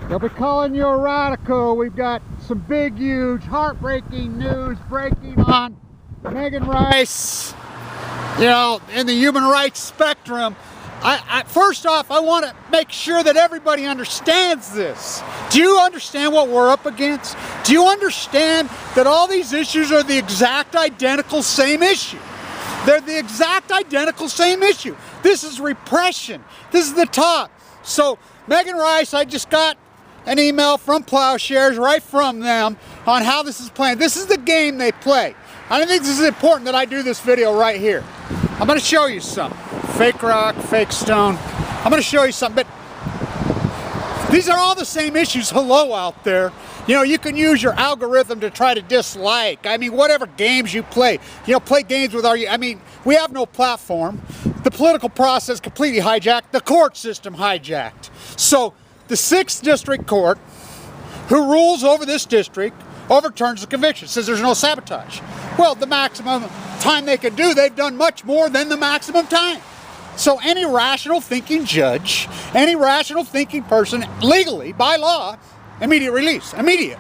They'll be calling you a radical. We've got some big, huge, heartbreaking news breaking on Megan Rice, you know, in the human rights spectrum. First off, I want to make sure that everybody understands this. Do you understand what we're up against? Do you understand that all these issues are the exact identical same issue? They're the exact identical same issue. This is repression. This is the top. So Megan Rice, I just got an email from Plowshares, right from them, on how this is playing. This is the game they play. I think this is important that I do this video right here. I'm going to show you something. Fake rock, fake stone. I'm going to show you something. But these are all the same issues. Hello out there. You know, you can use your algorithm to try to dislike. I mean, whatever games you play. You know, play games with our... I mean, we have no platform. The political process completely hijacked. The court system hijacked. So the 6th District Court, who rules over this district, overturns the conviction, says there's no sabotage. Well, the maximum time they can do, they've done much more than the maximum time. So any rational thinking judge, any rational thinking person, legally, by law, immediate release, immediate.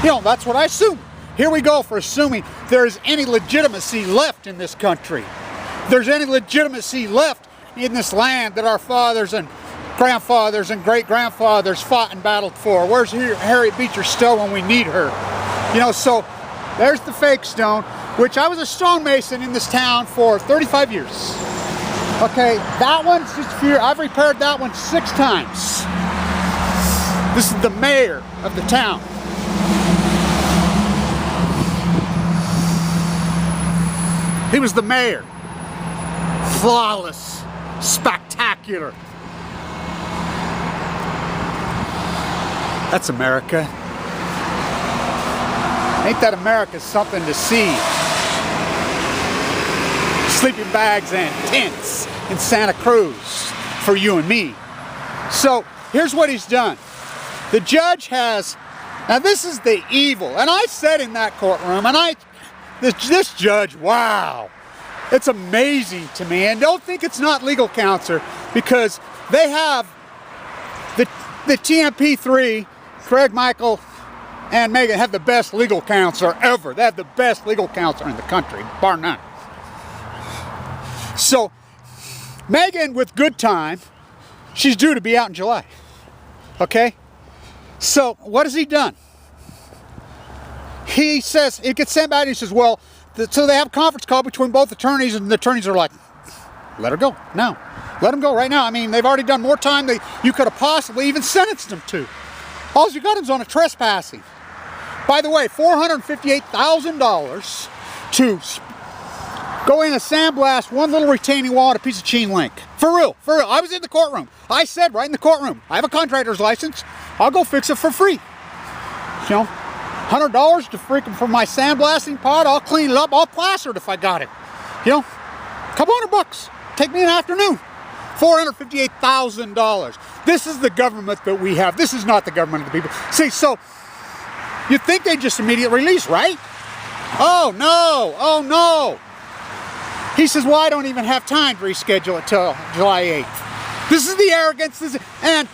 You know, that's what I assume. Here we go for assuming there is any legitimacy left in this country. There's any legitimacy left in this land that our fathers and grandfathers and great-grandfathers fought and battled for. Where's Harriet Beecher Stowe when we need her? You know, so there's the fake stone, which I was a stonemason in this town for 35 years. Okay, that one's just here. I've repaired that one 6 times. This is the mayor of the town. He was the mayor. Flawless, spectacular. That's America. Ain't that America something to see? Sleeping bags and tents in Santa Cruz for you and me. So here's what he's done. The judge has, now this is the evil, and I said in that courtroom, and this judge, wow, it's amazing to me. And don't think it's not legal counsel, because they have the TMP3, Craig, Michael, and Megan have the best legal counselor ever. They have the best legal counselor in the country, bar none. So, Megan, with good time, she's due to be out in July. Okay? So, what has he done? He says, it gets sent back, and he says, well, so they have a conference call between both attorneys, and the attorneys are like, let her go now. Let them go right now. I mean, they've already done more time than you could have possibly even sentenced them to. All you got is on a trespassing. By the way, $458,000 to go in and sandblast one little retaining wall and a piece of chain link. For real, for real. I was in the courtroom. I said right in the courtroom, I have a contractor's license. I'll go fix it for free. You know, $100 to freaking for my sandblasting pod. I'll clean it up. I'll plaster it if I got it. You know, a couple $100. Take me an afternoon. $458,000. This is the government that we have. This is not the government of the people. See, so you think they just immediate release, right? Oh no, oh no. He says, well, I don't even have time to reschedule it till July 8th. This is the arrogance, and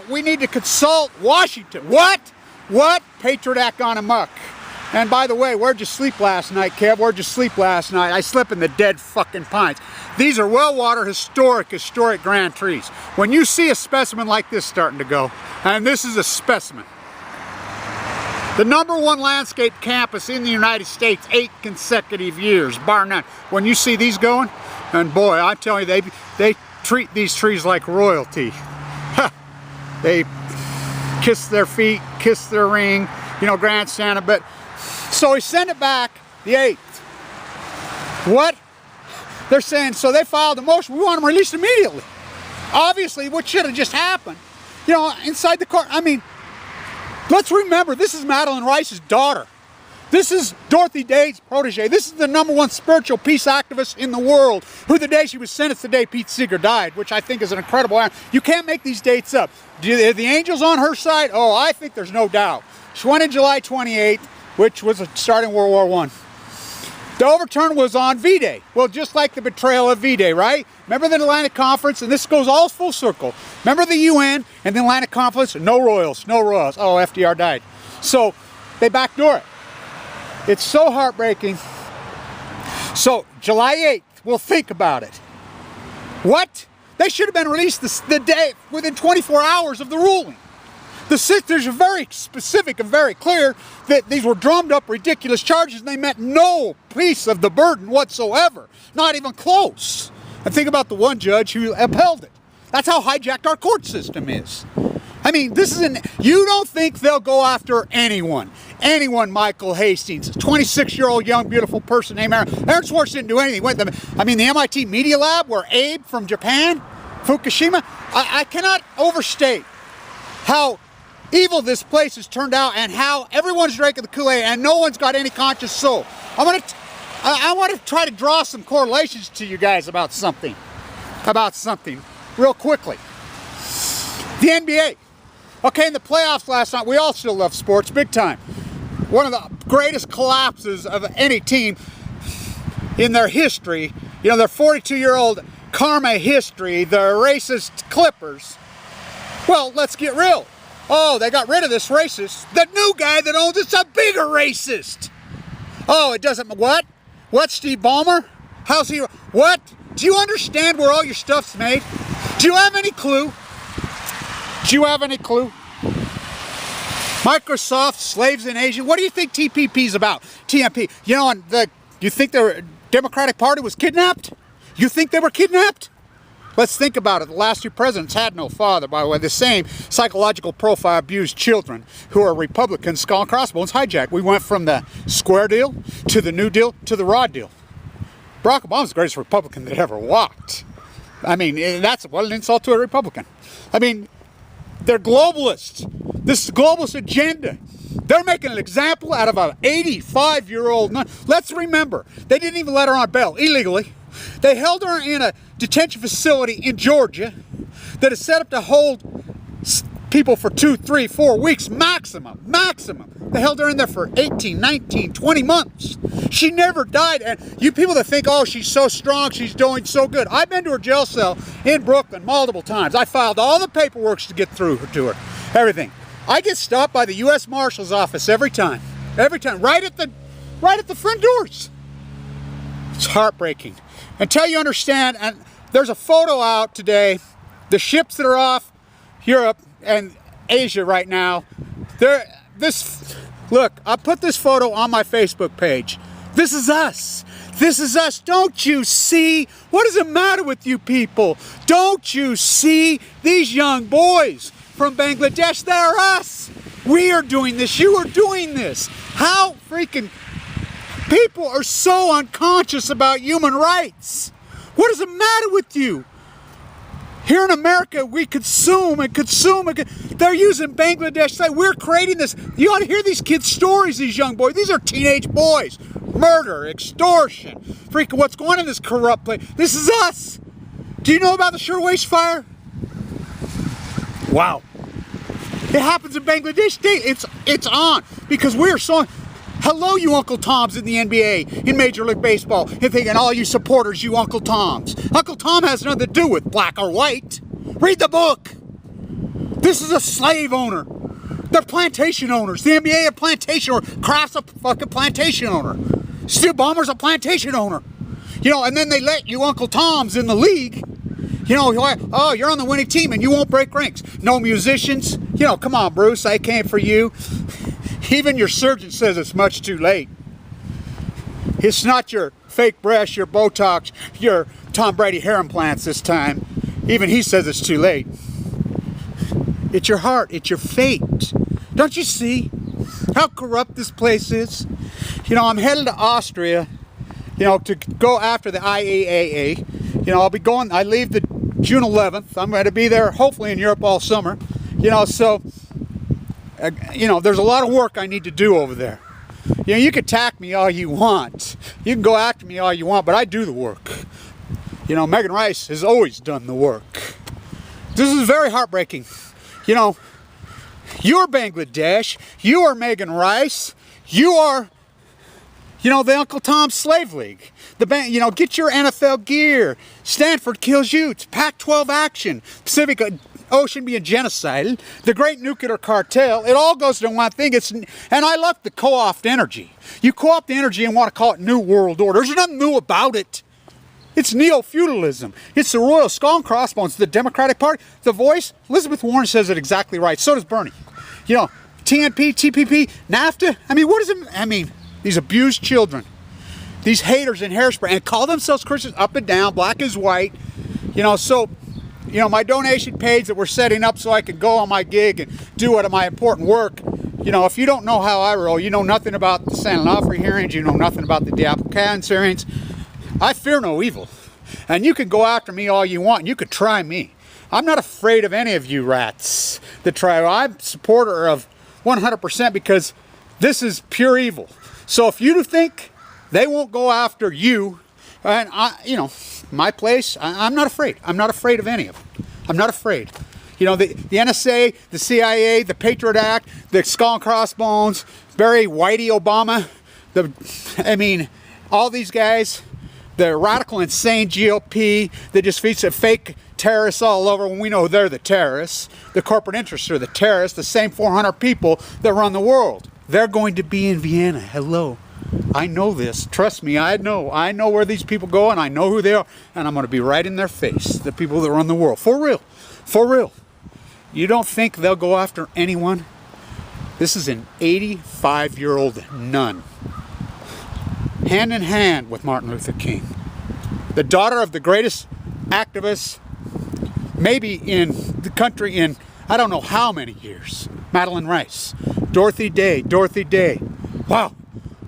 we need to consult Washington. What? What? Patriot Act gone amok. And by the way, where'd you sleep last night, Kev? Where'd you sleep last night? I slept in the dead fucking pines. These are well-watered, historic grand trees. When you see a specimen like this starting to go, and this is a specimen, the #1 landscape campus in the United States, 8 consecutive years, bar none. When you see these going, and boy, I tell you, they treat these trees like royalty. Ha! They kiss their feet, kiss their ring, you know, Grand Santa. But so he sent it back the 8th. What? They're saying, so they filed a motion, we want them released immediately. Obviously, what should have just happened, you know, inside the court, I mean, let's remember, this is Madeleine Rice's daughter. This is Dorothy Day's protege. This is the #1 spiritual peace activist in the world, who the day she was sentenced, the day Pete Seeger died, which I think is an incredible honor. You can't make these dates up. Are the angels on her side? Oh, I think there's no doubt. She went in July 28th, which was starting World War I. The overturn was on V-Day. Well, just like the betrayal of V-Day, right? Remember the Atlantic Conference? And this goes all full circle. Remember the UN and the Atlantic Conference? No royals, no royals. Oh, FDR died. So they backdoor it. It's so heartbreaking. So July 8th, we'll think about it. What? They should have been released the day within 24 hours of the ruling. The sisters are very specific and very clear that these were drummed up ridiculous charges and they meant no piece of the burden whatsoever. Not even close. And think about the one judge who upheld it. That's how hijacked our court system is. I mean, you don't think they'll go after anyone. Anyone, Michael Hastings, 26-year-old young, beautiful person named Aaron. Aaron Swartz didn't do anything with them. I mean, the MIT Media Lab, where Abe from Japan, Fukushima, I cannot overstate how evil this place has turned out and how everyone's drinking the Kool-Aid and no one's got any conscious soul. I want to try to draw some correlations to you guys about something real quickly. The NBA. Okay, in the playoffs last night, we all still love sports big time. One of the greatest collapses of any team in their history, you know, their 42-year-old karma history, the racist Clippers. Well, let's get real. Oh, they got rid of this racist. The new guy that owns it's a bigger racist. Oh, it doesn't, what? What, Steve Ballmer? How's he, what? Do you understand where all your stuff's made? Do you have any clue? Do you have any clue? Microsoft, slaves in Asia. What do you think TPP's about? TMP. You know, you think the Democratic Party was kidnapped? You think they were kidnapped? Let's think about it. The last two presidents had no father, by the way. The same psychological profile abused children who are Republicans, skull and crossbones hijacked. We went from the square deal to the New Deal to the raw deal. Barack Obama's the greatest Republican that ever walked. I mean, that's what an insult to a Republican. I mean, they're globalists. This is the globalist agenda. They're making an example out of an 85-year-old. Let's remember, they didn't even let her on bail illegally. They held her in a detention facility in Georgia that is set up to hold people for 2, 3, 4 weeks maximum. They held her in there for 18, 19, 20 months. She never died. And you people that think, oh, she's so strong, she's doing so good. I've been to her jail cell in Brooklyn multiple times. I filed all the paperwork to get through to her. Everything. I get stopped by the U.S. Marshal's office every time. Every time. Right at the front doors. It's heartbreaking. Until you understand, and there's a photo out today, the ships that are off Europe and Asia right now, look, I put this photo on my Facebook page. This is us. This is us. Don't you see? What is the matter with you people? Don't you see these young boys from Bangladesh? They're us. We are doing this. You are doing this. How freaking people are so unconscious about human rights. What is the matter with you? Here in America, we consume and consume. They're using Bangladesh. We're creating this. You ought to hear these kids' stories, these young boys. These are teenage boys. Murder, extortion, freaking what's going on in this corrupt place. This is us. Do you know about the Shirtwaist fire? Wow. It happens in Bangladesh. It's on because we're so... Hello, you Uncle Toms in the NBA, in Major League Baseball, and thinking all you supporters, you Uncle Toms. Uncle Tom has nothing to do with black or white. Read the book. This is a slave owner. They're plantation owners. The NBA a plantation owner. Kraft's a fucking plantation owner. Steve Ballmer's a plantation owner. You know, and then they let you Uncle Toms in the league. You know, oh, you're on the winning team and you won't break ranks. No musicians. You know, come on, Bruce, I came for you. Even your surgeon says it's much too late. It's not your fake breasts, your Botox, your Tom Brady hair implants this time. Even he says it's too late. It's your heart. It's your fate. Don't you see how corrupt this place is? You know, I'm headed to Austria, you know, to go after the IAEA. You know, I'll be going, I leave the June 11th. I'm going to be there hopefully in Europe all summer. You know, so... you know, there's a lot of work I need to do over there. You know, you can attack me all you want. You can go after me all you want, but I do the work. You know, Megan Rice has always done the work. This is very heartbreaking. You know, you're Bangladesh. You are Megan Rice. You are You know, the Uncle Tom's Slave League. The band, you know, get your NFL gear. Stanford kills Utes. Pac-12 action. Pacific Ocean being genocided. The Great Nuclear Cartel. It all goes to one thing. And I love the co-opt energy. You co-opt the energy and want to call it New World Order. There's nothing new about it. It's neo-feudalism. It's the Royal Skull and Crossbones, the Democratic Party. The Voice, Elizabeth Warren says it exactly right. So does Bernie. You know, TNP, TPP, NAFTA. I mean, what is it? I mean, these abused children, these haters in hairspray, and call themselves Christians up and down, black is white. You know, so, you know, my donation page that we're setting up so I can go on my gig and do my important work. You know, if you don't know how I roll, you know nothing about the San Onofre hearings, you know nothing about the Diablo-Cans hearings. I fear no evil. And you can go after me all you want, and you could try me. I'm not afraid of any of you rats that try. I'm a supporter of 100% because this is pure evil. So if you think they won't go after you, and you know, my place, I'm not afraid. I'm not afraid of any of them. I'm not afraid. You know, the NSA, the CIA, the Patriot Act, the Skull and Crossbones, Barry Whitey Obama, I mean, all these guys, the radical, insane GOP that just feeds the fake terrorists all over when we know they're the terrorists. The corporate interests are the terrorists, the same 400 people that run the world. They're going to be in Vienna. Hello. I know this. Trust me, I know. I know where these people go, and I know who they are. And I'm going to be right in their face. The people that run the world. For real. For real. You don't think they'll go after anyone? This is an 85-year-old nun. Hand in hand with Martin Luther King. The daughter of the greatest activist maybe in the country in I don't know how many years. Madeleine Rice. Dorothy Day. Wow.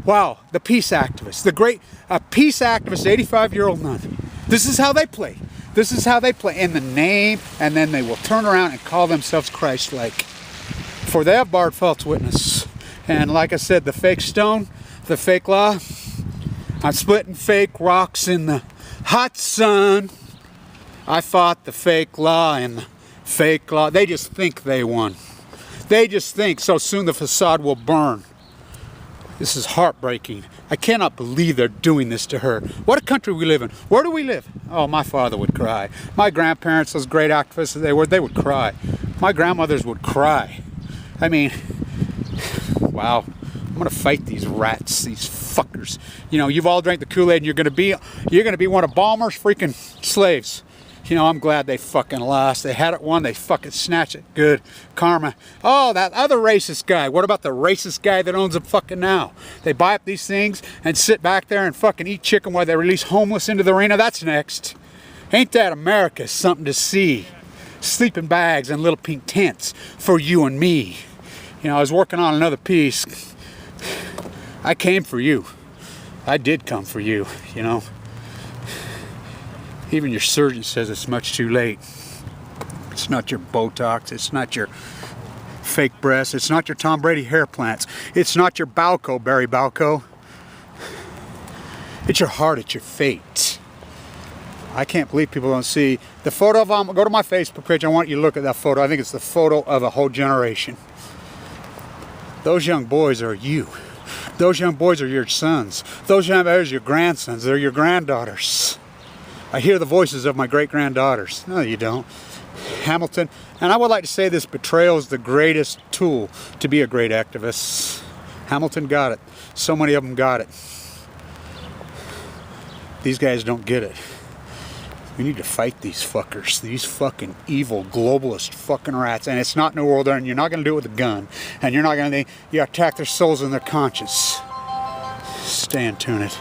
Wow. The peace activist. The great peace activist, 85-year-old nun. This is how they play. This is how they play in the name, and then they will turn around and call themselves Christ-like. For they have barred false witness. And like I said, the fake stone, the fake law. I'm splitting fake rocks in the hot sun. I fought the fake law and the fake law. They just think they won. They just think so soon the facade will burn. This is heartbreaking. I cannot believe they're doing this to her. What a country we live in. Where do we live? Oh, my father would cry. My grandparents, those great activists they would cry. My grandmothers would cry. I mean, wow. I'm gonna fight these rats, these fuckers. You know, you've all drank the Kool-Aid, and you're gonna be one of Ballmer's freaking slaves. You know, I'm glad they fucking lost. They had it won, they fucking snatched it. Good. Karma. Oh, that other racist guy. What about the racist guy that owns them fucking now? They buy up these things and sit back there and fucking eat chicken while they release homeless into the arena. That's next. Ain't that America something to see? Sleeping bags and little pink tents for you and me. You know, I was working on another piece. I came for you. I did come for you, you know. Even your surgeon says it's much too late. It's not your Botox. It's not your fake breasts. It's not your Tom Brady hair plants. It's not your Balco, Barry Balco. It's your heart. It's your fate. I can't believe people don't see the photo of go to my Facebook page. I want you to look at that photo. I think it's the photo of a whole generation. Those young boys are you. Those young boys are your sons. Those young boys are your grandsons. They're your granddaughters. I hear the voices of my great-granddaughters. No, you don't. Hamilton. And I would like to say this betrayal is the greatest tool to be a great activist. Hamilton got it. So many of them got it. These guys don't get it. We need to fight these fuckers. These fucking evil globalist fucking rats. And it's not New World Order, and you're not going to do it with a gun. And you're not going to, you attack their souls and their conscience. Stay in tune it.